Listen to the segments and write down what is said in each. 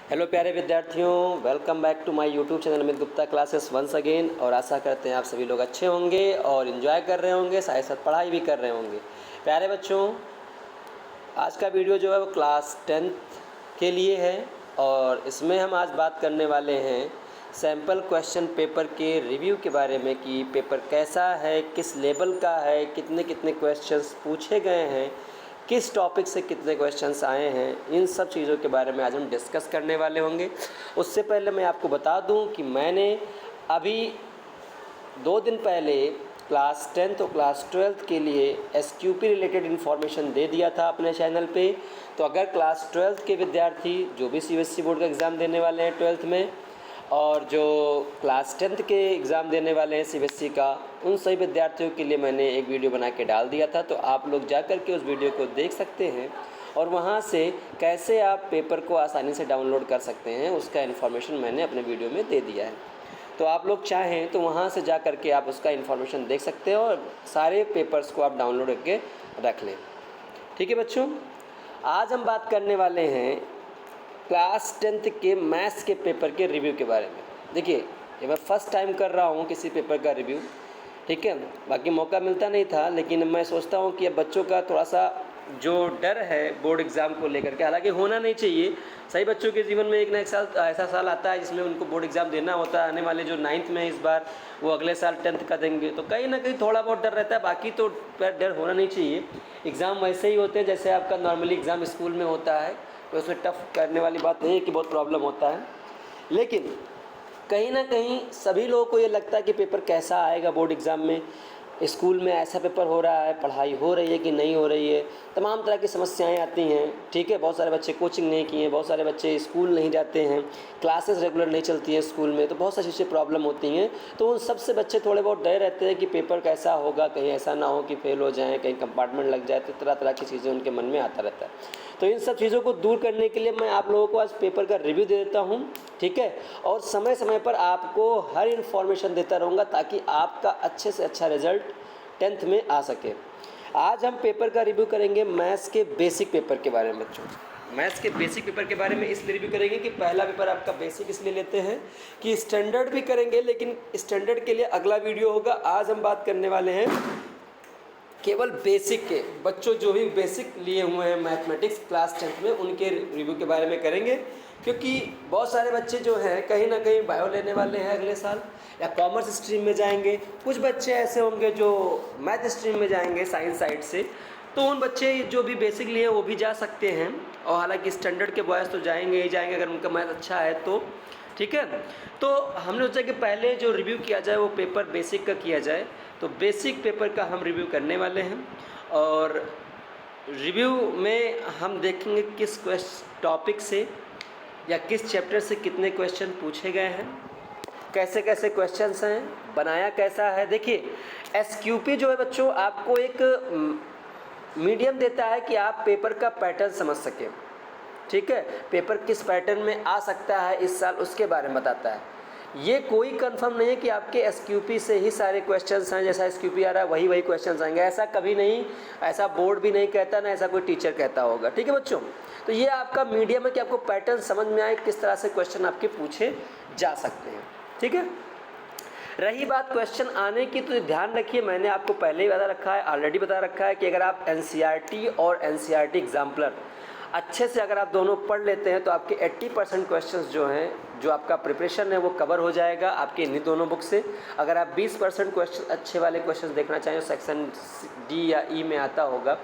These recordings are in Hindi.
हेलो प्यारे विद्यार्थियों, welcome back to my YouTube channel Amit Gupta classes once again. और आशा करते हैं आप सभी लोग अच्छे होंगे और इन्जॉय कर रहे होंगे, साथ साथ पढ़ाई भी कर रहे होंगे। प्यारे बच्चों, आज का वीडियो जो है वो क्लास 10th के लिए है और इसमें हम आज बात करने वाले हैं सैम्पल क्वेश्चन पेपर के रिव्यू के बारे में कि पेपर कैसा है, किस लेवल का है, कितने कितने क्वेश्चंस पूछे गए हैं, किस टॉपिक से कितने क्वेश्चंस आए हैं, इन सब चीज़ों के बारे में आज हम डिस्कस करने वाले होंगे। उससे पहले मैं आपको बता दूं कि मैंने अभी 2 दिन पहले क्लास 10th और क्लास 12th के लिए एसक्यूपी रिलेटेड इन्फॉर्मेशन दे दिया था अपने चैनल पे। तो अगर क्लास 12th के विद्यार्थी जो भी सीबीएसई बोर्ड का एग्ज़ाम देने वाले हैं 12th में और जो क्लास 10th के एग्ज़ाम देने वाले हैं सीबीएसई का, उन सभी विद्यार्थियों के लिए मैंने एक वीडियो बना के डाल दिया था। तो आप लोग जा कर के उस वीडियो को देख सकते हैं और वहाँ से कैसे आप पेपर को आसानी से डाउनलोड कर सकते हैं उसका इन्फॉर्मेशन मैंने अपने वीडियो में दे दिया है। तो आप लोग चाहें तो वहाँ से जा कर के आप उसका इन्फॉर्मेशन देख सकते हो और सारे पेपर्स को आप डाउनलोड करके रख लें। ठीक है बच्चों, आज हम बात करने वाले हैं क्लास 10th के मैथ्स के पेपर के रिव्यू के बारे में। देखिए, ये मैं फ़र्स्ट टाइम कर रहा हूँ किसी पेपर का रिव्यू, ठीक है। बाकी मौका मिलता नहीं था, लेकिन मैं सोचता हूँ कि अब बच्चों का थोड़ा सा जो डर है बोर्ड एग्ज़ाम को लेकर के, हालांकि होना नहीं चाहिए। सही बच्चों के जीवन में एक ना एक साल ऐसा साल आता है जिसमें उनको बोर्ड एग्ज़ाम देना होता है। आने वाले जो 9th में इस बार, वो अगले साल 10th का देंगे, तो कहीं ना कहीं थोड़ा बहुत डर रहता है। बाकी तो डर होना नहीं चाहिए। एग्ज़ाम वैसे ही होते हैं जैसे आपका नॉर्मली एग्ज़ाम स्कूल में होता है, तो उसमें टफ करने वाली बात नहीं है कि बहुत प्रॉब्लम होता है। लेकिन कहीं ना कहीं सभी लोगों को ये लगता है कि पेपर कैसा आएगा बोर्ड एग्ज़ाम में, स्कूल में ऐसा पेपर हो रहा है, पढ़ाई हो रही है कि नहीं हो रही है, तमाम तरह की समस्याएं आती हैं। ठीक है, बहुत सारे बच्चे कोचिंग नहीं किए हैं, बहुत सारे बच्चे स्कूल नहीं जाते हैं, क्लासेस रेगुलर नहीं चलती हैं स्कूल में, तो बहुत सारी चीज़ें प्रॉब्लम होती हैं। तो उन सबसे बच्चे थोड़े बहुत डरे रहते हैं कि पेपर कैसा होगा, कहीं ऐसा ना हो कि फेल हो जाएँ, कहीं कंपार्टमेंट लग जाए, तो तरह तरह की चीज़ें उनके मन में आता रहता है। तो इन सब चीज़ों को दूर करने के लिए मैं आप लोगों को आज पेपर का रिव्यू दे देता हूँ, ठीक है। और समय समय पर आपको हर इन्फॉर्मेशन देता रहूँगा ताकि आपका अच्छे से अच्छा रिजल्ट 10th में आ सके। आज हम पेपर का रिव्यू करेंगे मैथ्स के बेसिक पेपर के बारे में। बच्चों, मैथ्स के बेसिक पेपर के बारे में इसलिए रिव्यू करेंगे कि पहला पेपर आपका बेसिक इसलिए लेते हैं कि स्टैंडर्ड भी करेंगे, लेकिन स्टैंडर्ड के लिए अगला वीडियो होगा। आज हम बात करने वाले हैं केवल बेसिक के। बच्चों जो भी बेसिक लिए हुए हैं मैथमेटिक्स क्लास 10th में, उनके रिव्यू के बारे में करेंगे। क्योंकि बहुत सारे बच्चे जो हैं कहीं ना कहीं बायो लेने वाले हैं अगले साल, या कॉमर्स स्ट्रीम में जाएंगे। कुछ बच्चे ऐसे होंगे जो मैथ स्ट्रीम में जाएंगे साइंस साइड से, तो उन बच्चे जो भी बेसिक लिए वो भी जा सकते हैं। और हालांकि स्टैंडर्ड के बॉयज़ तो जाएंगे ही जाएंगे अगर उनका मैथ अच्छा है तो, ठीक है। तो हमने सोचा कि पहले जो रिव्यू किया जाए वो पेपर बेसिक का किया जाए। तो बेसिक पेपर का हम रिव्यू करने वाले हैं और रिव्यू में हम देखेंगे किस टॉपिक से या किस चैप्टर से कितने क्वेश्चन पूछे गए हैं, कैसे कैसे क्वेश्चंस हैं, बनाया कैसा है। देखिए, एसक्यूपी जो है बच्चों आपको एक मीडियम देता है कि आप पेपर का पैटर्न समझ सकें, ठीक है। पेपर किस पैटर्न में आ सकता है इस साल, उसके बारे में बताता है। ये कोई कंफर्म नहीं है कि आपके एसक्यूपी से ही सारे क्वेश्चंस हैं, जैसा एसक्यूपी आ रहा है वही क्वेश्चंस आएंगे, ऐसा कभी नहीं। ऐसा बोर्ड भी नहीं कहता, ना ऐसा कोई टीचर कहता होगा, ठीक है बच्चों। तो ये आपका मीडियम है कि आपको पैटर्न समझ में आए, किस तरह से क्वेश्चन आपके पूछे जा सकते हैं, ठीक है। रही बात क्वेश्चन आने की, तो ध्यान रखिए, मैंने आपको पहले ही बता रखा है, ऑलरेडी बता रखा है कि अगर आप एनसीईआरटी और एनसीईआरटी एग्जाम्पलर अच्छे से अगर आप दोनों पढ़ लेते हैं तो आपके 80% क्वेश्चंस जो हैं, जो आपका प्रिपरेशन है वो कवर हो जाएगा आपके इन्हीं दोनों बुक से। अगर आप 20% क्वेश्चन अच्छे वाले क्वेश्चंस देखना चाहें, सेक्शन डी या ई में आता होगा,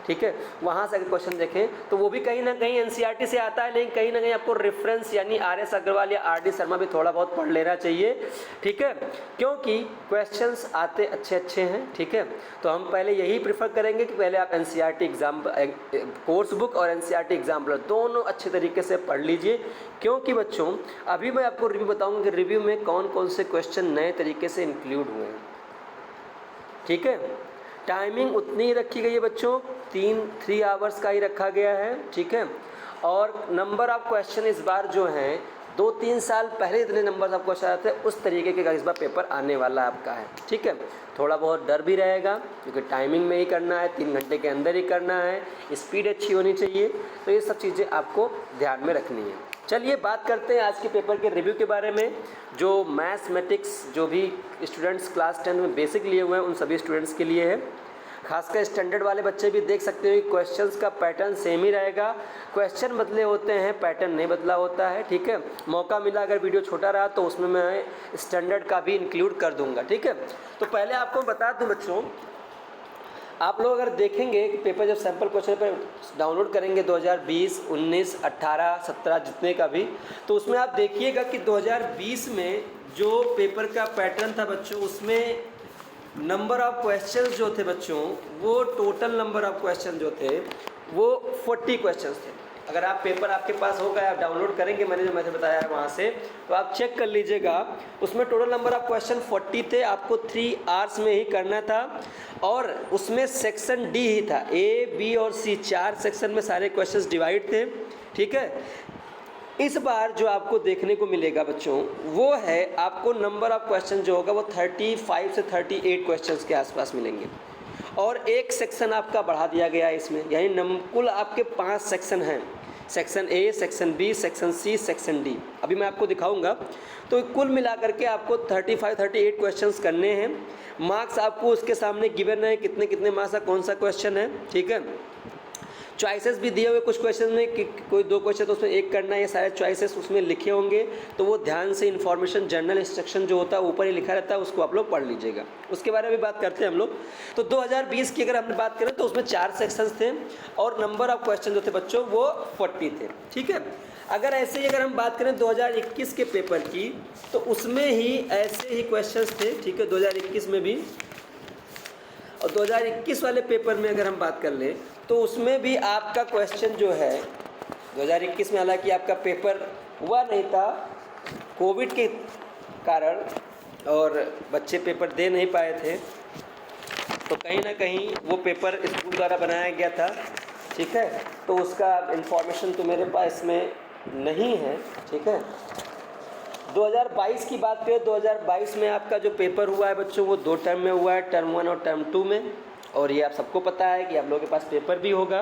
ठीक है, वहाँ से अगर क्वेश्चन देखें तो वो भी कहीं ना कहीं एनसीईआरटी से आता है, लेकिन कहीं ना कहीं आपको रेफरेंस यानी आर.एस. अग्रवाल या आर.डी. शर्मा भी थोड़ा बहुत पढ़ लेना चाहिए, ठीक है, क्योंकि क्वेश्चंस आते अच्छे अच्छे हैं, ठीक है। तो हम पहले यही प्रीफर करेंगे कि पहले आप एनसीईआरटी एग्जाम कोर्स बुक और एनसीईआरटी एग्जाम्पलर दोनों अच्छे तरीके से पढ़ लीजिए। क्योंकि बच्चों अभी मैं आपको रिव्यू बताऊँगा कि रिव्यू में कौन कौन से क्वेश्चन नए तरीके से इंक्लूड हुए हैं, ठीक है। टाइमिंग उतनी ही रखी गई है बच्चों, 3 आवर्स का ही रखा गया है, ठीक है। और नंबर ऑफ क्वेश्चन इस बार जो हैं 2-3 साल पहले इतने नंबर आपको अच्छा आते हैं, उस तरीके का इस बार पेपर आने वाला आपका है। ठीक है, थोड़ा बहुत डर भी रहेगा क्योंकि टाइमिंग में ही करना है, 3 घंटे के अंदर ही करना है, स्पीड अच्छी होनी चाहिए, तो ये सब चीज़ें आपको ध्यान में रखनी है। चलिए बात करते हैं आज के पेपर के रिव्यू के बारे में। जो मैथमेटिक्स जो भी स्टूडेंट्स क्लास 10 में बेसिक लिए हुए हैं उन सभी स्टूडेंट्स के लिए है। खासकर स्टैंडर्ड वाले बच्चे भी देख सकते हो कि क्वेश्चंस का पैटर्न सेम ही रहेगा, क्वेश्चन बदले होते हैं, पैटर्न नहीं बदला होता है। ठीक है, मौका मिला अगर वीडियो छोटा रहा तो उसमें मैं स्टैंडर्ड का भी इंक्लूड कर दूंगा। ठीक है, तो पहले आपको बता दूं बच्चों, आप लोग अगर देखेंगे कि पेपर जब सैम्पल क्वेश्चन पर डाउनलोड करेंगे 2020, 19, 18, 17 जितने का भी, तो उसमें आप देखिएगा कि 2020 में जो पेपर का पैटर्न था बच्चों, उसमें नंबर ऑफ क्वेश्चंस जो थे बच्चों, वो टोटल नंबर ऑफ क्वेश्चन जो थे वो 40 क्वेश्चंस थे। अगर आप पेपर आपके पास होगा, आप डाउनलोड करेंगे, मैंने जो मैथड बताया है वहाँ से, तो आप चेक कर लीजिएगा, उसमें टोटल नंबर ऑफ क्वेश्चन 40 थे। आपको 3 आवर्स में ही करना था और उसमें सेक्शन डी ही था, ए, बी और सी, 4 सेक्शन में सारे क्वेश्चंस डिवाइड थे। ठीक है, इस बार जो आपको देखने को मिलेगा बच्चों, वो है आपको नंबर ऑफ क्वेश्चन जो होगा वो 35 से 38 क्वेश्चंस के आसपास मिलेंगे और एक सेक्शन आपका बढ़ा दिया गया है इसमें, यानी कुल आपके 5 सेक्शन हैं, section A, section B, section C, section D. अभी मैं आपको दिखाऊंगा। तो कुल मिलाकर के आपको 35-38 क्वेश्चंस करने हैं। मार्क्स आपको उसके सामने गिवन है, कितने कितने मार्क्स का कौन सा क्वेश्चन है। ठीक है, चॉइसेस भी दिए हुए कुछ क्वेश्चन में कि कोई 2 क्वेश्चन तो उसमें एक करना है, ये सारे चॉइसेस उसमें लिखे होंगे, तो वो ध्यान से इन्फॉर्मेशन जनरल इंस्ट्रक्शन जो होता है ऊपर ही लिखा रहता है, उसको आप लोग पढ़ लीजिएगा। उसके बारे में भी बात करते हैं हम लोग। तो 2020 की अगर हम बात करें तो उसमें 4 सेक्शंस थे और नंबर ऑफ क्वेश्चन जो थे बच्चों वो 40 थे। ठीक है, अगर ऐसे ही अगर हम बात करें 2021 के पेपर की, तो उसमें ही ऐसे ही क्वेश्चंस थे। ठीक है, 2021 में भी, और 2021 वाले पेपर में अगर हम बात कर लें तो उसमें भी आपका क्वेश्चन जो है 2021 में, हालांकि आपका पेपर हुआ नहीं था कोविड के कारण और बच्चे पेपर दे नहीं पाए थे, तो कहीं ना कहीं वो पेपर स्कूल द्वारा बनाया गया था। ठीक है, तो उसका इन्फॉर्मेशन तो मेरे पास में नहीं है। ठीक है, 2022 की बात करें, 2022 में आपका जो पेपर हुआ है बच्चों वो 2 टर्म में हुआ है, टर्म 1 और टर्म 2 में। और ये आप सबको पता है कि आप लोगों के पास पेपर भी होगा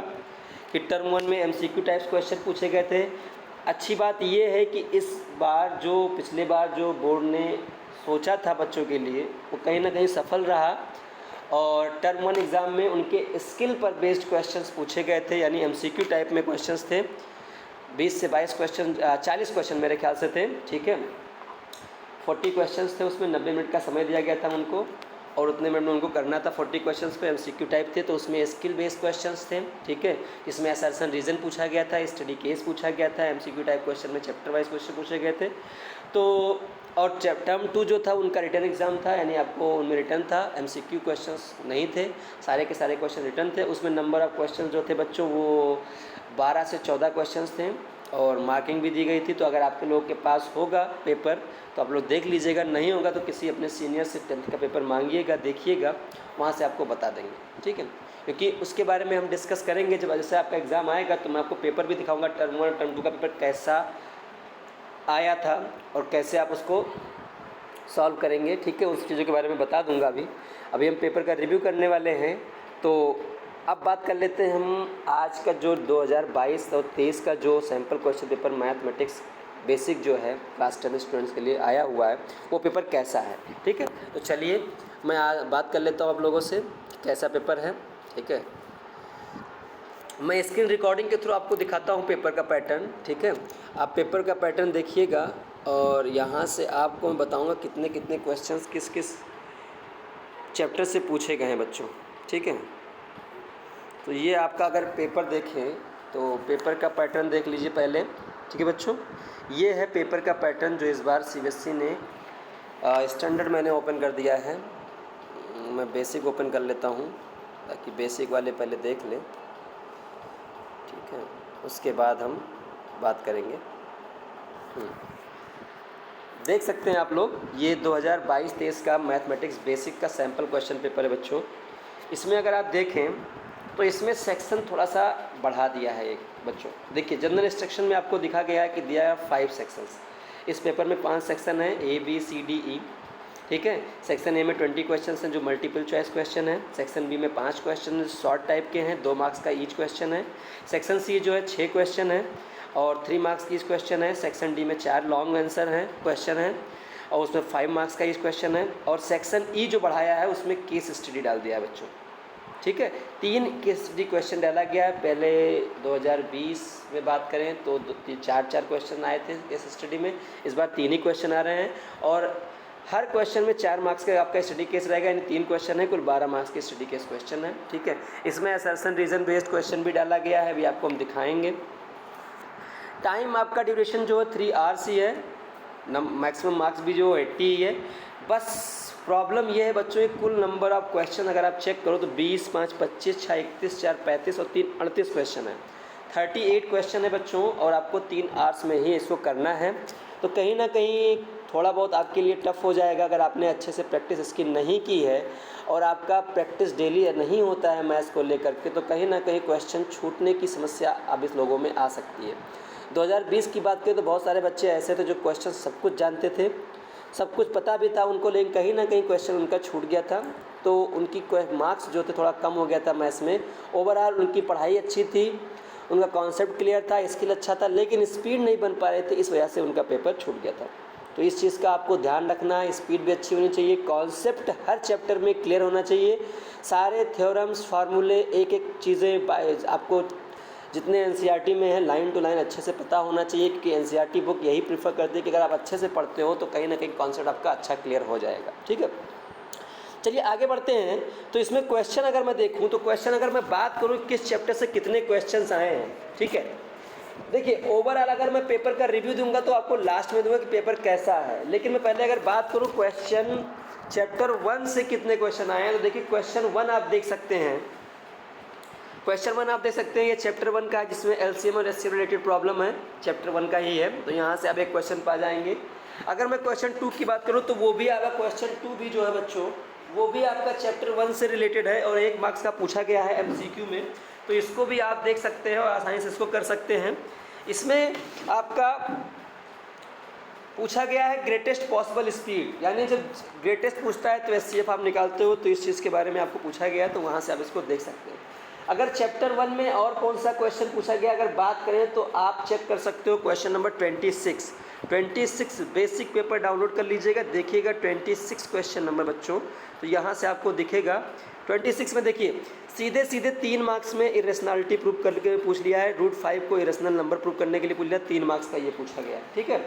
कि टर्म 1 में MCQ टाइप्स क्वेश्चन पूछे गए थे। अच्छी बात ये है कि इस बार जो पिछले बार जो बोर्ड ने सोचा था बच्चों के लिए वो कहीं ना कहीं सफल रहा और टर्म 1 एग्ज़ाम में उनके स्किल पर बेस्ड क्वेश्चंस पूछे गए थे, यानी MCQ टाइप में क्वेश्चंस थे। 20 से 22 क्वेश्चन, 40 क्वेश्चन मेरे ख्याल से थे। ठीक है, 40 क्वेश्चंस थे, उसमें 90 मिनट का समय दिया गया था उनको और उतने मिनट में उनको करना था। 40 क्वेश्चंस पे MCQ टाइप थे, तो उसमें स्किल बेस्ड क्वेश्चंस थे। ठीक है, इसमें असर्शन रीज़न पूछा गया था, स्टडी केस पूछा गया था, MCQ टाइप क्वेश्चन में चैप्टर वाइज क्वेश्चन पूछे गए थे। तो और टर्म 2 जो था उनका रिटर्न एग्ज़ाम था, यानी आपको उनमें रिटर्न था, MCQ क्वेश्चंस नहीं थे, सारे के सारे क्वेश्चन रिटर्न थे। उसमें नंबर ऑफ़ क्वेश्चन जो थे बच्चों वो 12 से 14 क्वेश्चंस थे और मार्किंग भी दी गई थी। तो अगर आपके लोग के पास होगा पेपर तो आप लोग देख लीजिएगा, नहीं होगा तो किसी अपने सीनियर से 10th का पेपर मांगिएगा, देखिएगा, वहाँ से आपको बता देंगे। ठीक है, क्योंकि उसके बारे में हम डिस्कस करेंगे जब जैसे आपका एग्ज़ाम आएगा, तो मैं आपको पेपर भी दिखाऊंगा, टर्म 1 और टर्म 2 का पेपर कैसा आया था और कैसे आप उसको सॉल्व करेंगे। ठीक है, उस चीज़ों के बारे में बता दूंगा। अभी हम पेपर का रिव्यू करने वाले हैं। तो अब बात कर लेते हैं हम आज का जो 2022 और 23 का जो sample question paper mathematics basic जो है क्लास 10 स्टूडेंट्स के लिए आया हुआ है वो पेपर कैसा है। ठीक है, तो चलिए मैं बात कर लेता हूँ आप लोगों से कैसा पेपर है। ठीक है, मैं स्क्रीन रिकॉर्डिंग के थ्रू आपको दिखाता हूँ पेपर का पैटर्न। ठीक है, आप पेपर का पैटर्न देखिएगा और यहाँ से आपको मैं बताऊँगा कितने कितने क्वेश्चंस किस किस चैप्टर से पूछे गए हैं बच्चों। ठीक है, तो ये आपका अगर पेपर देखें तो पेपर का पैटर्न देख लीजिए पहले। ठीक है बच्चों, ये है पेपर का पैटर्न जो इस बार CBSE ने स्टैंडर्ड मैंने ओपन कर दिया है। मैं बेसिक ओपन कर लेता हूँ ताकि बेसिक वाले पहले देख लें। ठीक है, उसके बाद हम बात करेंगे। देख सकते हैं आप लोग, ये 2022-23 का मैथमेटिक्स बेसिक का सैम्पल क्वेश्चन पेपर है बच्चों। इसमें अगर आप देखें तो इसमें सेक्शन थोड़ा सा बढ़ा दिया है एक बच्चों। देखिए जनरल इंस्ट्रक्शन में आपको दिखा गया है कि दिया है 5 सेक्शंस, इस पेपर में 5 सेक्शन है, A B C D E, ठीक है। सेक्शन ए में 20 क्वेश्चन हैं जो मल्टीपल चॉइस क्वेश्चन है। सेक्शन बी में 5 क्वेश्चन शॉर्ट टाइप के हैं, 2 मार्क्स का ईच क्वेश्चन है। सेक्शन सी जो है 6 क्वेश्चन है और 3 मार्क्स की ईच क्वेश्चन है। सेक्शन डी में 4 लॉन्ग आंसर हैं क्वेश्चन है और उसमें 5 मार्क्स का ईच क्वेश्चन है। और सेक्शन ई जो बढ़ाया है उसमें केस स्टडी डाल दिया है बच्चों, ठीक है। 3 केस स्टडी क्वेश्चन डाला गया है। पहले 2020 में बात करें तो 4 क्वेश्चन आए थे केस स्टडी में, इस बार 3 ही क्वेश्चन आ रहे हैं और हर क्वेश्चन में 4 मार्क्स का आपका स्टडी केस रहेगा, यानी 3 क्वेश्चन है, कुल 12 मार्क्स के स्टडी केस क्वेश्चन है, ठीक है। इसमें असर्शन रीजन बेस्ड क्वेश्चन भी डाला गया है, अभी आपको हम दिखाएंगे। टाइम आपका ड्यूरेशन जो है 3 आवर्स ही है, मैक्सिमम मार्क्स भी जो 80 ही है। बस प्रॉब्लम ये है बच्चों, कुल नंबर ऑफ क्वेश्चन अगर आप चेक करो तो 20, 5, 25, 6, 31, 4, 35 और 3, 38 क्वेश्चन है। 38 क्वेश्चन है बच्चों और आपको 3 आवर्स में ही इसको करना है। तो कहीं ना कहीं थोड़ा बहुत आपके लिए टफ हो जाएगा अगर आपने अच्छे से प्रैक्टिस इसकी नहीं की है और आपका प्रैक्टिस डेली नहीं होता है मैथ्स को लेकर के, तो कहीं ना कहीं क्वेश्चन छूटने की समस्या अब इस लोगों में आ सकती है। 2020 की बात करें तो बहुत सारे बच्चे ऐसे थे जो क्वेश्चन सब कुछ जानते थे, सब कुछ पता भी था उनको, लेकिन कहीं ना कहीं क्वेश्चन उनका छूट गया था, तो उनकी मार्क्स जो थे थोड़ा कम हो गया था मैथ्स में। ओवरऑल उनकी पढ़ाई अच्छी थी, उनका कॉन्सेप्ट क्लियर था, स्किल अच्छा था, लेकिन स्पीड नहीं बन पा रहे थे, इस वजह से उनका पेपर छूट गया था। तो इस चीज़ का आपको ध्यान रखना है, स्पीड भी अच्छी होनी चाहिए, कॉन्सेप्ट हर चैप्टर में क्लियर होना चाहिए, सारे थ्योरम्स फार्मूले एक एक चीज़ें आपको जितने एनसीईआरटी में है लाइन टू लाइन अच्छे से पता होना चाहिए, क्योंकि एनसीईआरटी बुक यही प्रीफर करती है कि अगर आप अच्छे से पढ़ते हो तो कहीं ना कहीं कॉन्सेप्ट आपका अच्छा क्लियर हो जाएगा, ठीक है। चलिए आगे बढ़ते हैं। तो इसमें क्वेश्चन अगर मैं देखूं तो क्वेश्चन अगर मैं बात करूं किस चैप्टर से कितने क्वेश्चंस आए हैं, ठीक है। देखिए ओवरऑल अगर मैं पेपर का रिव्यू दूंगा तो आपको लास्ट में दूंगा कि पेपर कैसा है, लेकिन मैं पहले अगर बात करूं क्वेश्चन चैप्टर 1 से कितने क्वेश्चन आए हैं, तो देखिए क्वेश्चन 1 आप देख सकते हैं, क्वेश्चन 1 आप देख सकते हैं ये चैप्टर 1 का है जिसमें एलसीएम और एचसीएम रिलेटेड प्रॉब्लम है, चैप्टर 1 का ही है। तो यहाँ से आप एक क्वेश्चन पा जाएंगे। अगर मैं क्वेश्चन 2 की बात करूँ तो वो भी आपका क्वेश्चन 2 भी जो है बच्चों वो भी आपका चैप्टर 1 से रिलेटेड है और 1 मार्क्स का पूछा गया है एमसीक्यू में, तो इसको भी आप देख सकते हैं और आसानी से इसको कर सकते हैं। इसमें आपका पूछा गया है ग्रेटेस्ट पॉसिबल स्पीड, यानी जब ग्रेटेस्ट पूछता है तो एचसीएफ आप निकालते हो, तो इस चीज़ के बारे में आपको पूछा गया है, तो वहाँ से आप इसको देख सकते हैं। अगर चैप्टर 1 में और कौन सा क्वेश्चन पूछा गया अगर बात करें तो आप चेक कर सकते हो question number 26 basic paper download कर लीजिएगा, देखिएगा 26 क्वेश्चन नंबर बच्चों, तो यहाँ से आपको दिखेगा 26 में देखिए सीधे 3 मार्क्स में इरेशनैलिटी प्रूव करके पूछ लिया है, √5 को इरेशनल नंबर प्रूव करने के लिए पूछ लिया, 3 मार्क्स का ये पूछा गया है, ठीक है।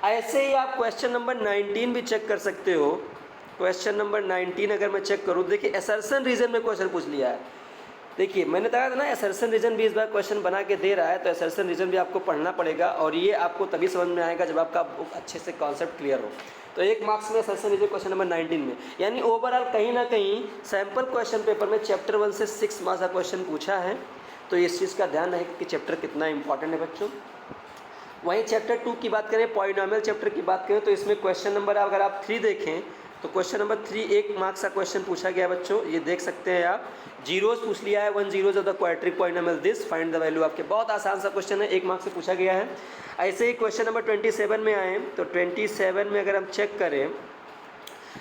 ऐसे ही आप क्वेश्चन नंबर 19 भी चेक कर सकते हो। क्वेश्चन नंबर 19 अगर मैं चेक करूँ देखिए असर्शन रीजन में क्वेश्चन पूछ लिया है। देखिए मैंने कहा था ना असर्शन रीजन भी इस बार क्वेश्चन बना के दे रहा है, तो असर्शन रीजन भी आपको पढ़ना पड़ेगा और ये आपको तभी समझ में आएगा जब आपका अच्छे से कॉन्सेप्ट क्लियर हो। तो 1 मार्क्स में असर्शन रीजन क्वेश्चन नंबर 19 में, यानी ओवरऑल कहीं ना कहीं सैम्पल क्वेश्चन पेपर में चैप्टर 1 से 6 मार्क्स का क्वेश्चन पूछा है, तो इस चीज़ का ध्यान रहे कि चैप्टर कितना इंपॉर्टेंट है बच्चों। वहीं चैप्टर 2 की बात करें, पॉलिनोमियल चैप्टर की बात करें, तो इसमें क्वेश्चन नंबर अगर आप 3 देखें तो क्वेश्चन नंबर 3 1 मार्क्स का क्वेश्चन पूछा गया बच्चों, ये देख सकते हैं आप। जीरोस पूछ लिया है, 1 zeros of the quadratic polynomial this, find the value आपके, बहुत आसान सा क्वेश्चन है, 1 मार्क्स से पूछा गया है। ऐसे ही क्वेश्चन नंबर 27 में आए तो 27 में अगर हम चेक करें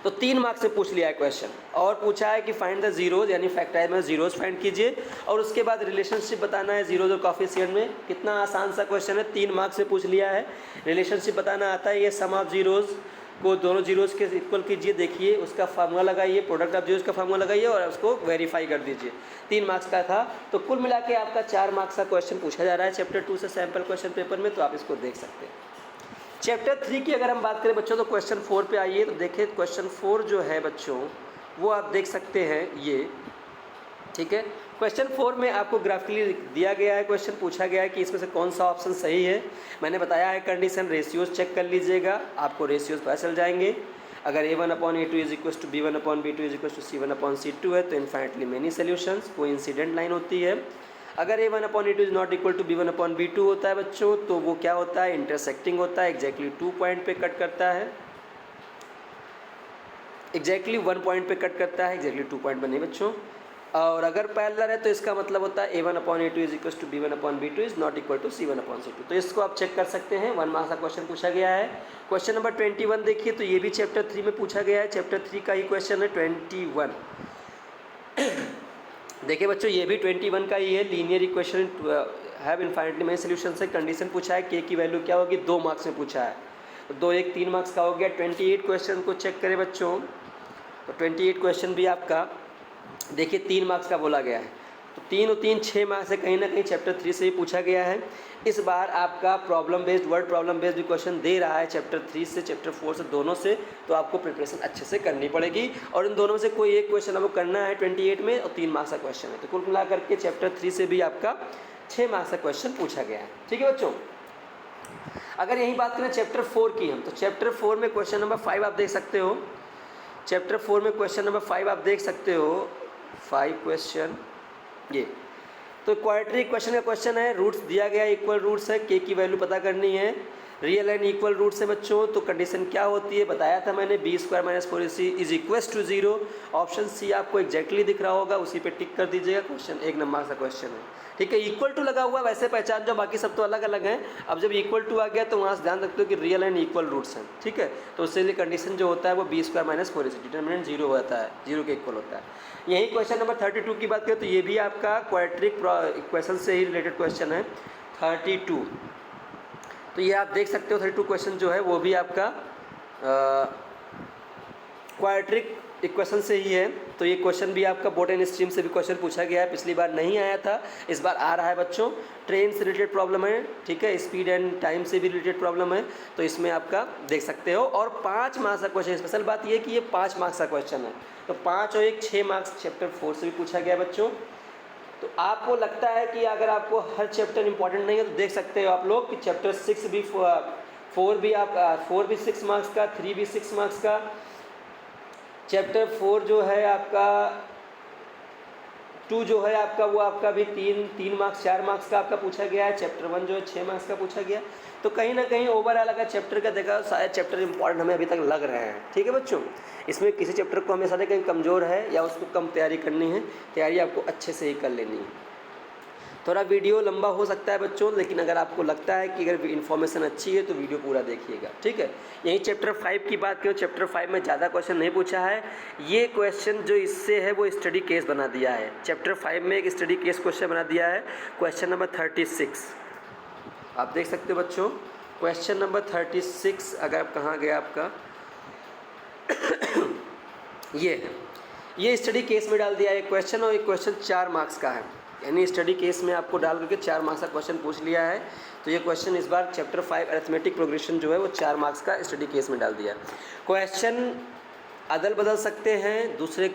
तो 3 मार्क्स से पूछ लिया है क्वेश्चन, और पूछा है कि फाइंड द जीरोज यानी फैक्टराइज में जीरोज फाइंड कीजिए और उसके बाद रिलेशनशिप बताना है जीरोज और कोएफिशिएंट में। कितना आसान सा क्वेश्चन है, 3 मार्क्स से पूछ लिया है। रिलेशनशिप बताना आता है, ये सम ऑफ जीरोज को दोनों जीरोज के इक्वल कीजिए, देखिए उसका फार्मूला लगाइए, प्रोडक्ट ऑफ जीरोज का फार्मूला लगाइए और उसको वेरीफाई कर दीजिए। 3 मार्क्स का था, तो कुल मिला के आपका 4 मार्क्स का क्वेश्चन पूछा जा रहा है चैप्टर 2 से सैम्पल क्वेश्चन पेपर में, तो आप इसको देख सकते हैं। चैप्टर 3 की अगर हम बात करें बच्चों तो क्वेश्चन 4 पे आइए, तो देखिए क्वेश्चन 4 जो है बच्चों वो आप देख सकते हैं ये, ठीक है। क्वेश्चन 4 में आपको ग्राफिकली दिया गया है, क्वेश्चन पूछा गया है कि इसमें से कौन सा ऑप्शन सही है। मैंने बताया है कंडीशन, रेशियोज चेक कर लीजिएगा, आपको रेशियोज पता चल जाएंगे। अगर a1/a2 is equal to b1/b2 is equal to c1/c2 है तो इन्फाइनेटली मेनी सोल्यूशंस, कोई इंसिडेंट लाइन होती है। अगर a1/a2 is not equal to b1/b2 होता है बच्चों, तो वो क्या होता है, इंटरसेक्टिंग होता है, एग्जैक्टली 2 पॉइंट पे कट करता है, एग्जैक्टली 1 पॉइंट पे कट करता है, एग्जैक्टली 2 पॉइंट पर नहीं बच्चों। और अगर पैरेलल है तो इसका मतलब होता है a1/a2 is equal to b1/b2 is not equal to c1/c2। तो इसको आप चेक कर सकते हैं, 1 मार्क्स का क्वेश्चन पूछा गया है। क्वेश्चन नंबर 21 देखिए, तो ये भी चैप्टर 3 में पूछा गया है, चैप्टर 3 का ही क्वेश्चन है 21। देखिए बच्चों, ये भी 21 का ही है, linear equation have infinitely many solution से कंडीशन पूछा है, k की वैल्यू क्या होगी, 2 मार्क्स में पूछा है, तो 2 1 3 मार्क्स का हो गया। 28 क्वेश्चन को चेक करें बच्चों, तो 28 क्वेश्चन भी आपका देखिए 3 मार्क्स का बोला गया है, तो 3 और 3 6 मार्क्स से कहीं ना कहीं चैप्टर 3 से ही पूछा गया है। इस बार आपका problem based, word problem based भी क्वेश्चन दे रहा है चैप्टर 3 से चैप्टर 4 से, दोनों से, तो आपको प्रिपरेशन अच्छे से करनी पड़ेगी और इन दोनों में से कोई एक क्वेश्चन आपको करना है 28 में, और 3 मार्क्स का क्वेश्चन है, तो कुल मिला करके चैप्टर 3 से भी आपका 6 मार्क्स का क्वेश्चन पूछा गया है। ठीक है बच्चों, अगर यही बात करें चैप्टर 4 की हम, तो चैप्टर 4 में क्वेश्चन नंबर 5 आप देख सकते हो, चैप्टर 4 में क्वेश्चन नंबर 5 आप देख सकते हो, 5 क्वेश्चन ये, तो क्वाड्रेटिक क्वेश्चन का क्वेश्चन है, रूट्स दिया गया, इक्वल रूट्स है, के की वैल्यू पता करनी है, रियल एंड इक्वल रूट्स है बच्चों, तो कंडीशन क्या होती है बताया था मैंने, b² - 4ac is equal to 0। Option C आपको एग्जैक्टली दिख रहा होगा, उसी पे टिक कर दीजिएगा, क्वेश्चन 1 नंबर का क्वेश्चन है। ठीक है, इक्वल टू लगा हुआ वैसे पहचान जो, बाकी सब तो अलग अलग हैं। अब जब इक्वल टू आ गया तो वहाँ से ध्यान रखते हो कि रियल एंड इक्वल रूट्स हैं। ठीक है, तो उससे लिए कंडीशन जो होता है वो b² - 4ac, डिटर्मिनेंट 0 होता है, 0 के इक्वल होता है। यही क्वेश्चन नंबर 32 की बात करें तो ये भी आपका क्वाड्रेटिक इक्वेशन से ही रिलेटेड क्वेश्चन है 32। तो ये आप देख सकते हो 32 क्वेश्चन जो है वो भी आपका क्वाड्रेटिक इक्वेशन से ही है। तो ये क्वेश्चन भी आपका बोट एंड स्ट्रीम से भी क्वेश्चन पूछा गया है, पिछली बार नहीं आया था, इस बार आ रहा है बच्चों। ट्रेन से रिलेटेड प्रॉब्लम है, ठीक है, स्पीड एंड टाइम से भी रिलेटेड प्रॉब्लम है, तो इसमें आपका देख सकते हो। और 5 मार्क्स का क्वेश्चन, स्पेशल बात ये कि ये 5 मार्क्स का क्वेश्चन है, तो 5 और 1 6 मार्क्स चैप्टर 4 से भी पूछा गया बच्चों। तो आपको लगता है कि अगर आपको हर चैप्टर इंपॉर्टेंट नहीं है तो देख सकते हो आप लोग कि चैप्टर 6 भी 4 भी आप 4 भी 6 मार्क्स का, 3 भी 6 मार्क्स का, चैप्टर 4 जो है आपका 2 जो है आपका वो आपका भी 3 मार्क्स 4 मार्क्स का आपका पूछा गया है, चैप्टर 1 जो है 6 मार्क्स का पूछा गया। तो कहीं ना कहीं ओवरऑल अगर चैप्टर का देखा शायद चैप्टर इंपॉर्टेंट हमें अभी तक लग रहे हैं। ठीक है बच्चों, इसमें किसी चैप्टर को हमेशा नहीं कहीं कमज़ोर है या उसको कम तैयारी करनी है, तैयारी आपको अच्छे से ही कर लेनी है। थोड़ा वीडियो लंबा हो सकता है बच्चों, लेकिन अगर आपको लगता है कि अगर इन्फॉर्मेशन अच्छी है तो वीडियो पूरा देखिएगा। ठीक है, यही चैप्टर 5 की बात करें, चैप्टर 5 में ज़्यादा क्वेश्चन नहीं पूछा है, ये क्वेश्चन जो इससे है वो स्टडी केस बना दिया है। चैप्टर 5 में एक स्टडी केस क्वेश्चन बना दिया है, क्वेश्चन नंबर 36 आप देख सकते हो बच्चों। क्वेश्चन नंबर 36 अगर आप कहाँ गया आपका ये स्टडी केस में डाल दिया है क्वेश्चन, और एक क्वेश्चन 4 मार्क्स का है, यानी स्टडी केस में आपको डाल करके 4 मार्क्स का क्वेश्चन पूछ लिया है। तो ये क्वेश्चन इस बार चैप्टर 5 अरिथमेटिक प्रोग्रेशन जो है वो 4 मार्क्स का स्टडी केस में डाल दिया। क्वेश्चन अदल बदल सकते हैं, दूसरे